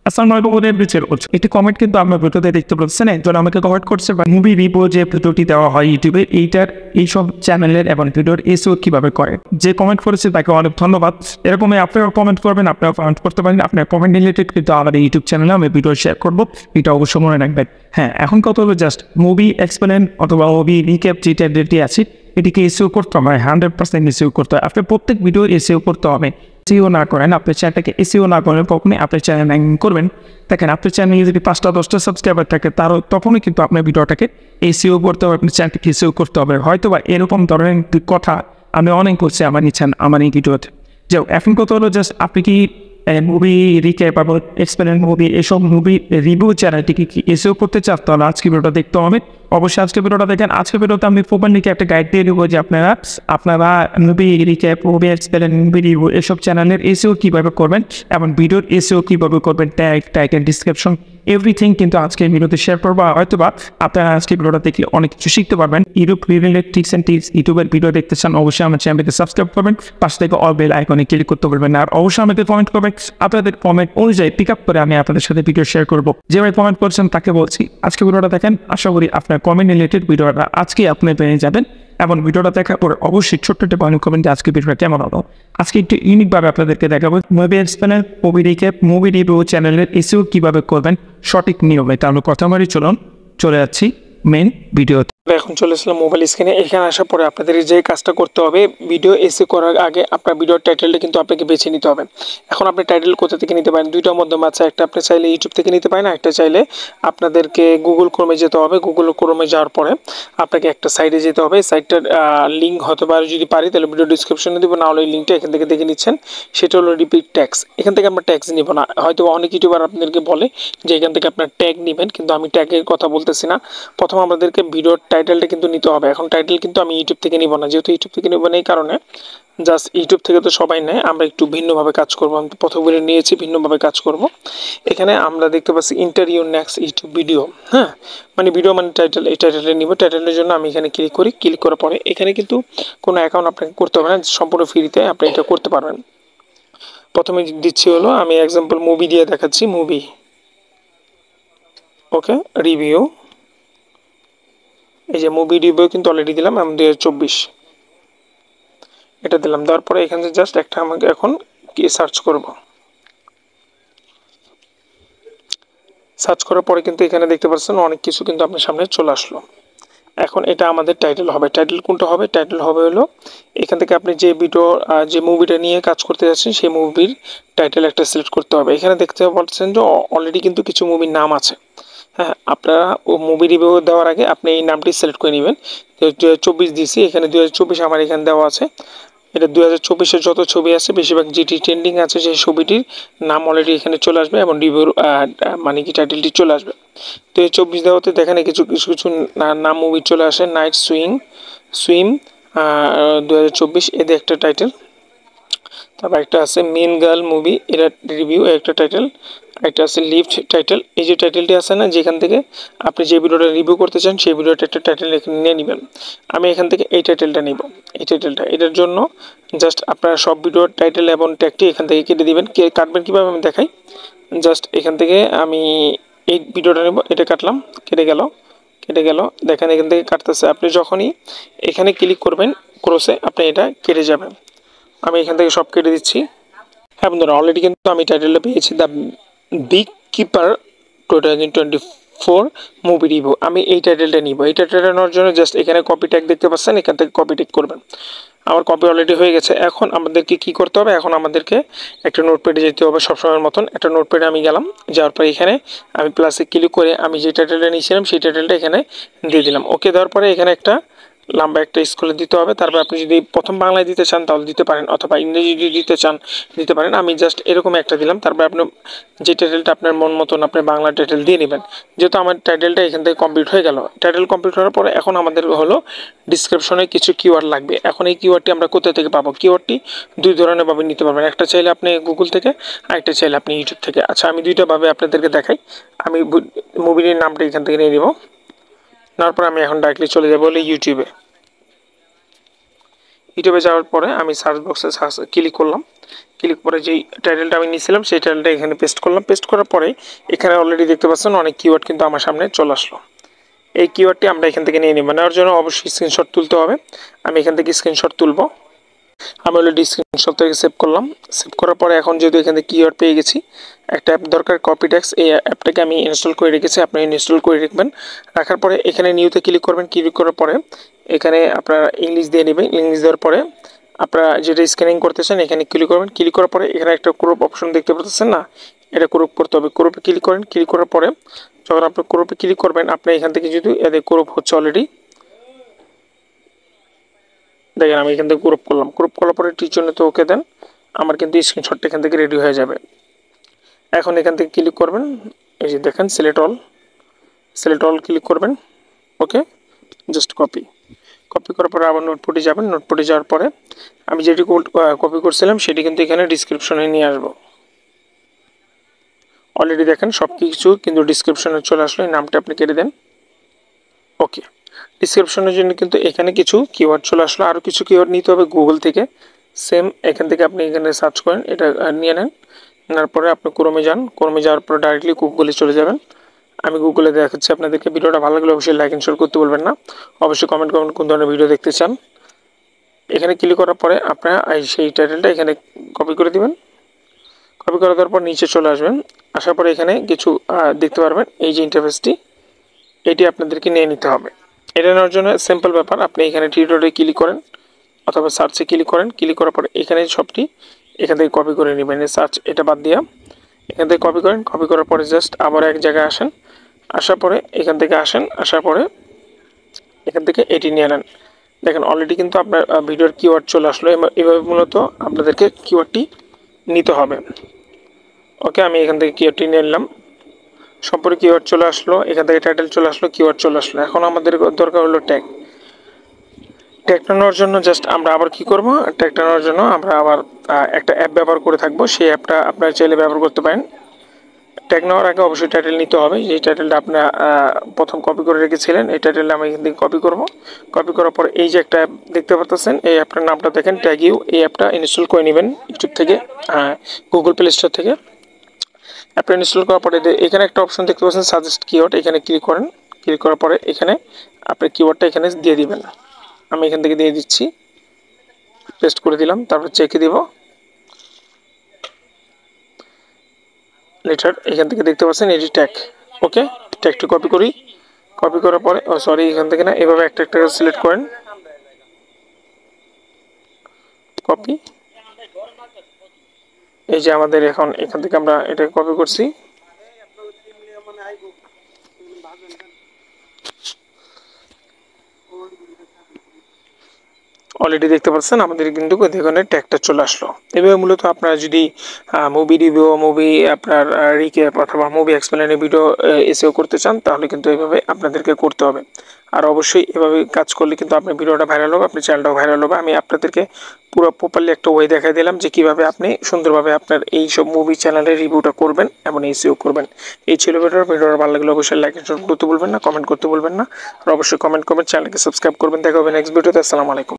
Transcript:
আসসালামু আলাইকুম বন্ধুরা, একটি কমেন্ট কিন্তু আমরা ভিডিওতে দেখতে পাচ্ছেন। একজন আমাকে কমেন্ট করছে বা মুভি রিভিউ যে ভিডিওটি দেওয়া হয় ইউটিউবে, এইসব চ্যানেলের এবং ভিডিওর এসইও কিভাবে করে। যে কমেন্ট করেছে তাকে অনেক ধন্যবাদ। এরকমই আপনারাও কমেন্ট করবেন, আপনারা কমেন্ট করতে পারেন। আপনার কমেন্ট রিলেটেড কিন্তু আমাদের ইউটিউব চ্যানেলে আমি ভিডিও শেয়ার করবো, এটা অবশ্যই মনে রাখবেন। হ্যাঁ, এখন কত হলো জাস্ট মুভি এক্সপ্লেন অথবা মুভি রিক্যাপ যে ট্যাবলেটটি আছে এটিকে এসইও করতে হবে, 100% এসইও করতে হবে। আপনার প্রত্যেক ভিডিও এসইও করতে হবে। এসইও না করেন, আপনার চ্যানেলটাকে এসইও না করেন কখনই আপনার চ্যানেল র্যাঙ্কিং করবেন। দেখেন, আপনার চ্যানেলে যদি 5-10টা সাবস্ক্রাইবার থাকে তখনই কিন্তু আপনার ভিডিওটাকে এসইও করতে হবে, আপনার চ্যানেলটাকে এসইও করতে হবে। হয়তো বা এরকম ধরনের কথা আমি অনেক করছি আমার এই ভিডিওতে। যাও, এখন কথা হলো জাস্ট আপনি কি মুভি রিক্যাপ এবং এক্সপ্লেন মুভি এসব মুভি রিভিউ চ্যানেলটিকে কি এসইও করতে চান, তাহলে আজকে ভিডিওটা দেখতে হবে। অবশ্যই আজকে ভিডিওটা দেখেন। আজকে ভিডিওতে আমি প্রপারলিকে একটা গাইড দিয়ে দেবো যে আপনারা movie recap, movie explain, movie review এসব চ্যানেলের এসইও কীভাবে করবেন এবং ভিডিওর এসইও কীভাবে করবেন, ট্যাগ, টাইটেল, ডিসক্রিপশন এভরিথিং কিন্তু আজকে ভিডিওতে শেয়ার করবো। হয়তো বা আপনারা আজকে ভিডিওটা দেখলে অনেক কিছু শিখতে পারবেন। YouTube related tips and tips ইউটিউবের ভিডিও দেখতে চান, অবশ্যই আমার চ্যানেলকে সাবস্ক্রাইব করবেন, পাশ থেকে অল বেল আইকনে ক্লিক করতে পারবেন। আর অবশ্যই আমাদের কমেন্ট করবেন, আপনাদের কমেন্ট অনুযায়ী পিক আপ করে আমি আপনাদের সাথে ভিডিও শেয়ার করবো। যেভাবে কমেন্ট করছেন তাকে বলছি আজকে ভিডিওটা দেখেন। আশা করি আপনার কমেন্ট রিলেটেড ভিডিওটা আজকে আপনি পেয়ে যাবেন এবং ভিডিওটা দেখার পরে অবশ্যই ছোট্ট একটা কমেন্ট করবেন যে আজকে ভিডিওটা কেমন হলো। আজকে একটু ইউনিকভাবে আপনাদেরকে দেখাবো movie explain, movie recap, movie review চ্যানেলের এসইও কীভাবে করবেন সঠিক নিয়মে। তাহলে কথা মারি চলে যাচ্ছি মেন ভিডিওতে। এখন চলে আসলাম মোবাইল স্ক্রিনে। এখানে আসার পরে আপনাদের যে কাজটা করতে হবে, ভিডিও এসইও করার আগে আপনার ভিডিওর টাইটেলটা কিন্তু আপনাকে বেছে নিতে হবে। এখন আপনি টাইটেল কোথা থেকে নিতে পারেন, দুইটার মধ্যে আছে। একটা আপনি চাইলে ইউটিউব থেকে নিতে পারেন, একটা চাইলে আপনাদেরকে গুগল ক্রোমে যেতে হবে। গুগল ক্রোমে যাওয়ার পরে আপনাকে একটা সাইটে যেতে হবে। সাইটটার লিঙ্ক হতে পারে, যদি পারি তাহলে ভিডিও ডিসক্রিপশনে দিব, না হলে এই লিঙ্কটা এখান থেকে দেখে নিচ্ছেন। সেটা হলো রিপিট ট্যাক্স। এখান থেকে আমরা ট্যাক্স নিব না। হয়তো অনেক ইউটিউবার আপনাদেরকে বলে যে এখান থেকে আপনার ট্যাগ নেবেন, কিন্তু আমি ট্যাগের কথা বলতেছি না। প্রথম আমাদেরকে ভিডিওর টাইটেলটা কিন্তু নিতে হবে। এখন টাইটেল কিন্তু আমি ইউটিউব থেকে নিব না, যেহেতু ইউটিউব থেকে নিব না এই কারণে, জাস্ট ইউটিউব থেকে তো সবাই নেয়, আমরা একটু ভিন্নভাবে কাজ করবো। আমি প্রথম ভিডিও নিয়েছি, ভিন্নভাবে কাজ করব। এখানে আমরা দেখতে পাচ্ছি ইন্টারভিউ নেক্সট ইউটিউব ভিডিও। হ্যাঁ, মানে ভিডিও মানে টাইটেল, এই টাইটেলটা নিব। টাইটেলের জন্য আমি এখানে ক্লিক করি। ক্লিক করার পরে এখানে কিন্তু কোনো অ্যাকাউন্ট আপনাকে করতে হবে না, সম্পূর্ণ ফ্রিতে আপনি এটা করতে পারবেন। প্রথমে দিচ্ছি হলো, আমি এক্সাম্পল মুভি দিয়ে দেখাচ্ছি। মুভি, ওকে, রিভিউ। এই যে মুভি রিভিউ কিন্তু অলরেডি দিলাম, আমি 2024 এটা দিলাম। দেওয়ার পরে এখানে জাস্ট একটা আমাকে এখন কি সার্চ করব। সার্চ করার পরে কিন্তু এখানে দেখতে পাচ্ছেন অনেক কিছু কিন্তু আপনার সামনে চলে আসলো। এখন এটা আমাদের টাইটেল হবে। টাইটেল কোনটা হবে? টাইটেল হবে হলো এখান থেকে আপনি যে ভিডিও, যে মুভিটা নিয়ে কাজ করতে যাচ্ছেন সেই মুভির টাইটেল একটা সিলেক্ট করতে হবে। এখানে দেখতে পাচ্ছেন যে অলরেডি কিন্তু কিছু মুভির নাম আছে। হ্যাঁ, আপনারা ও মুভি রিভিউ দেওয়ার আগে আপনি এই নামটি সিলেক্ট করে নেবেন। 2024 দিয়েছি, এখানে 2024 আমার এখানে দেওয়া আছে। এটা 2024-এর যত ছবি আছে বেশিরভাগ যেটি ট্রেন্ডিং আছে সেই ছবিটির নাম অলরেডি এখানে চলে আসবে এবং রিভিউর মানে কি টাইটেলটি চলে আসবে। 2024 দেওয়াতে দেখেন কিছু নাম মুভি চলে আসে। নাইট সুইম 2024 এদের একটা টাইটেল। তারপর একটা আছে মেন গার্ল মুভি, এটা রিভিউ, একটা টাইটেল। একটা আছে লিফট টাইটেল। এই যে টাইটেলটি আছে না, যেখান থেকে আপনি যে ভিডিওটা রিভিউ করতে চান সেই ভিডিওটা একটা টাইটেল এখানে নিয়ে নেবেন। আমি এখান থেকে এই টাইটেলটা নিব। এই টাইটেলটা, এটার জন্য জাস্ট আপনারা সব ভিডিওর টাইটেল এবং ট্যাগটি এখান থেকে কেটে দিবেন। কাটবেন কীভাবে আমি দেখাই। জাস্ট এখান থেকে আমি এই ভিডিওটা নেব, এটা কাটলাম, কেটে গেল। দেখেন এখান থেকে কাটতেছে। আপনি যখনই এখানে ক্লিক করবেন ক্রসে, আপনি এটা কেটে যাবেন। আমি এখান থেকে সব কেটে দিচ্ছি। হ্যাঁ বন্ধুরা, অলরেডি কিন্তু আমি টাইটেলটা পেয়েছি, the big keeper 2024 movie review. আমি এই টাইটেলটা নিব। এই টাইটেলটা নেওয়ার জন্য জাস্ট এখানে কপি ট্যাগ দেখতে পাচ্ছেন, এখান থেকে কপি ট্যাগ করবেন। আমার কপি অলরেডি হয়ে গেছে। এখন আমাদেরকে কি করতে হবে? এখন আমাদেরকে একটা নোটপ্যাডে যেতে হবে সবসময়ের মতন। একটা নোটপ্যাডে আমি গেলাম, যাওয়ার পরে এখানে আমি প্লাসে ক্লিক করে আমি যে টাইটেলটা নিয়েছিলাম সেই টাইটেলটা এখানে দিয়ে দিলাম। ওকে দেওয়ার পরে এখানে একটা লম্বা একটা স্কুলে দিতে হবে। তারপর আপনি যদি প্রথম বাংলায় দিতে চান তাহলে দিতে পারেন, অথবা ইংরেজি যদি দিতে চান দিতে পারেন। আমি জাস্ট এরকম একটা দিলাম। তারপর আপনি যে টাইটেলটা আপনার মন মতন আপনি বাংলা টাইটেল দিয়ে নেবেন। যেহেতু আমার টাইটেলটা এখান থেকে কমপ্লিট হয়ে গেল। টাইটেল কমপ্লিট হওয়ার পরে এখন আমাদের হলো ডিসক্রিপশনে কিছু কিওয়ার্ড লাগবে। এখন এই কিওয়ার্ডটি আমরা কোথা থেকে পাবো? কিওয়ার্ডটি দুই ধরনের ভাবে নিতে পারবেন। একটা চাইলে আপনি গুগল থেকে, আর একটা চাইলে আপনি ইউটিউব থেকে। আচ্ছা, আমি দুইটা ভাবে আপনাদেরকে দেখাই। আমি মুভির নামটা এখান থেকে নিয়ে নেব। তারপর আমি এখন ডাইরেক্টলি চলে যাবো হলো ইউটিউবে যাওয়ার পরে আমি সার্চ বক্সে ক্লিক করলাম। ক্লিক করে যেই টাইটেলটা আমি নিয়েছিলাম সেই টাইটেলটা এখানে পেস্ট করলাম। পেস্ট করার পরে এখানে অলরেডি দেখতে পাচ্ছেন অনেক কিওয়ার্ড কিন্তু আমার সামনে চলে আসলো। এই কিওয়ার্ডটি আমরা এখান থেকে নিয়ে নিব, নেওয়ার জন্য অবশ্যই স্ক্রিনশট তুলতে হবে। আমি এখান থেকে স্ক্রিনশট তুলব। আমি অলরেডি স্ক্রিনশট থেকে সেভ করলাম। সেভ করার পরে এখন যেহেতু এখান থেকে কিওয়ার্ড পেয়ে গেছি, একটা অ্যাপ দরকার কপি ট্যাক্স। এই অ্যাপটাকে আমি ইনস্টল করে রেখেছি, আপনি ইনস্টল করে রাখবেন। রাখার পরে এখানে নিউতে ক্লিক করবেন। ক্লিক করার পরে এখানে আপনারা ইংলিশ দিয়ে নেবেন। ইংলিশ দেওয়ার পরে আপনারা যেটা স্ক্যানিং করতেছেন এখানে ক্লিক করবেন। ক্লিক করার পরে এখানে একটা ক্রপ অপশন দেখতে পাচ্ছেন না, এটা ক্রপ করতে হবে। ক্রপে ক্লিক করেন। ক্লিক করার পরে যখন আপনি ক্রপে ক্লিক করবেন, আপনি এখান থেকে যদি এদের ক্রপ হচ্ছে অলরেডি, দেখেন আমি এখান থেকে ক্রপ করলাম। ক্রপ করার পরে টিচনে তো ওকে দেন, আমার কিন্তু স্ক্রিনশটটা এখান থেকে রেডি হয়ে যাবে। এখন এখান থেকে ক্লিক করবেন, এই যে দেখেন সিলেক্ট অল ক্লিক করবেন। ওকে, জাস্ট কপি করার পরে আবার নোটপ্যাডে যাবেন। নোটপ্যাডে যাওয়ার পরে আমি যেটি কপি করছিলাম সেটি কিন্তু এখানে ডিসক্রিপশনে নিয়ে আসবো। অলরেডি দেখেন সব কিছু কিন্তু ডিসক্রিপশনে চলে আসলো। এই নামটা আপনি কেটে দেন। ওকে, ডিসক্রিপশনের জন্য কিন্তু এখানে কিছু কিওয়ার্ড চলে আসলো। আরও কিছু কিওয়ার্ড নিতে হবে গুগল থেকে। সেম এখান থেকে আপনি এখানে সার্চ করেন, এটা নিয়ে নেন। নেওয়ার পরে আপনি ক্রোমে যান। ক্রোমে যাওয়ার পরে ডাইরেক্টলি গুগলে চলে যাবেন। আমি গুগলে দেখাচ্ছি আপনাদেরকে। ভিডিওটা ভালো লাগলে অবশ্যই লাইক এন্ড শেয়ার করতে বলবেন না। অবশ্যই কমেন্ট করবেন কোন ধরনের ভিডিও দেখতে চান। এখানে ক্লিক করার পরে আপনারা সেই টাইটেলটা এখানে কপি করে দিবেন। কপি করে দেওয়ার পর নিচে চলে আসবেন। আসার পরে এখানে কিছু দেখতে পারবেন, এই যে ইন্টারফেসটি, এটি আপনাদেরকে নিয়ে নিতে হবে। এটা নেওয়ার জন্য সিম্পল ব্যাপার, আপনি এখানে টিউটোরিয়ালে ক্লিক করেন অথবা সার্চে ক্লিক করেন। ক্লিক করার পরে এখানে সবটি এখান থেকে কপি করে নেবেন। সার্চ এটা বাদ দিয়া এখান থেকে কপি করেন। কপি করার পরে জাস্ট আবার এক জায়গায় আসেন। আসার পরে এখান থেকে আসেন। আসার পরে এখান থেকে এটি নিয়ে নেন। দেখেন অলরেডি কিন্তু আপনার ভিডিওর কিওয়ার্ড চলে আসলো। এভাবে মূলত আপনাদেরকে কিওয়ার্ডটি নিতে হবে। ওকে, আমি এখান থেকে কিওয়ার্ডটি নিয়ে নিলাম। সম্পর্কে কিওয়ার্ড চলে আসলো, এখান থেকে টাইটেল চলে আসলো, কিওয়ার্ড চলে আসলো। এখন আমাদের দরকার হলো ট্যাগ। ট্যাগটা নেওয়ার জন্য জাস্ট আমরা আবার কি করব, ট্যাগটা নেওয়ার জন্য আমরা আবার একটা অ্যাপ ব্যবহার করে থাকবো। সেই অ্যাপটা আপনারা চাইলে ব্যবহার করতে পারেন। ট্যাগ নেওয়ার আগে অবশ্যই টাইটেল নিতে হবে। যে টাইটেলটা আপনারা প্রথম কপি করে রেখেছিলেন, এই টাইটেলটা আমি এখান থেকে কপি করব। কপি করার পর এই যে একটা অ্যাপ দেখতে পাচ্ছেন, এই অ্যাপটার নামটা দেখেন ট্যাগ ইউ। এই অ্যাপটা ইনস্টল করে নেবেন ইউটিউব থেকে, গুগল প্লে স্টোর থেকে। অ্যাপটা ইনস্টল করার পরে এখানে একটা অপশন দেখতে পাচ্ছেন সাজেস্ট কিওয়ার্ড, এখানে ক্লিক করেন। ক্লিক করার পরে এখানে আপনি কিওয়ার্ডটা এখানে দিয়ে দিবেন। আমি এখান থেকে দিয়ে দিচ্ছি, পেস্ট করে দিলাম। তারপর চেকে দিব লেটার, এখান থেকে দেখতে পাচ্ছেন এটি ট্যাগ। ওকে, ট্যাগটি কপি করি। কপি করার পরে সরি এখান থেকে না, এভাবে একটা একটা সিলেক্ট করেন, কপি। এই যে আমাদের এখন এখান থেকে আমরা এটা কপি করছি। অলরেডি দেখতে পাচ্ছেন আমাদের কিন্তু এখানে ট্যাগটা চলে আসলো। এভাবে মূলত আপনারা যদি মুভি রিভিউ, মুভি আপনার রিক্যাপ অথবা মুভি এক্সপ্লেনের ভিডিও এসইও করতে চান, তাহলে কিন্তু এইভাবে আপনাদেরকে করতে হবে। আর অবশ্যই এভাবে কাজ করলে কিন্তু আপনার ভিডিওটা ভাইরাল হবে, আপনার চ্যানেলটাও ভাইরাল হবে। আমি আপনাদেরকে পুরো প্রপারলি একটা ওয়ে দেখাই দিলাম যে কীভাবে আপনি সুন্দরভাবে আপনার এই সব মুভি চ্যানেলের রিভিউটা করবেন এবং এসইও করবেন। এই ছিল ভিডিওটা ভালো লাগলে অবশ্যই লাইক করতে বলবেন না, কমেন্ট করতে বলবেন না। আর অবশ্যই কমেন্ট করবেন, চ্যানেলকে সাবস্ক্রাইব করবেন। দেখা হবে নেক্সট ভিডিওতে। আসসালামু আলাইকুম।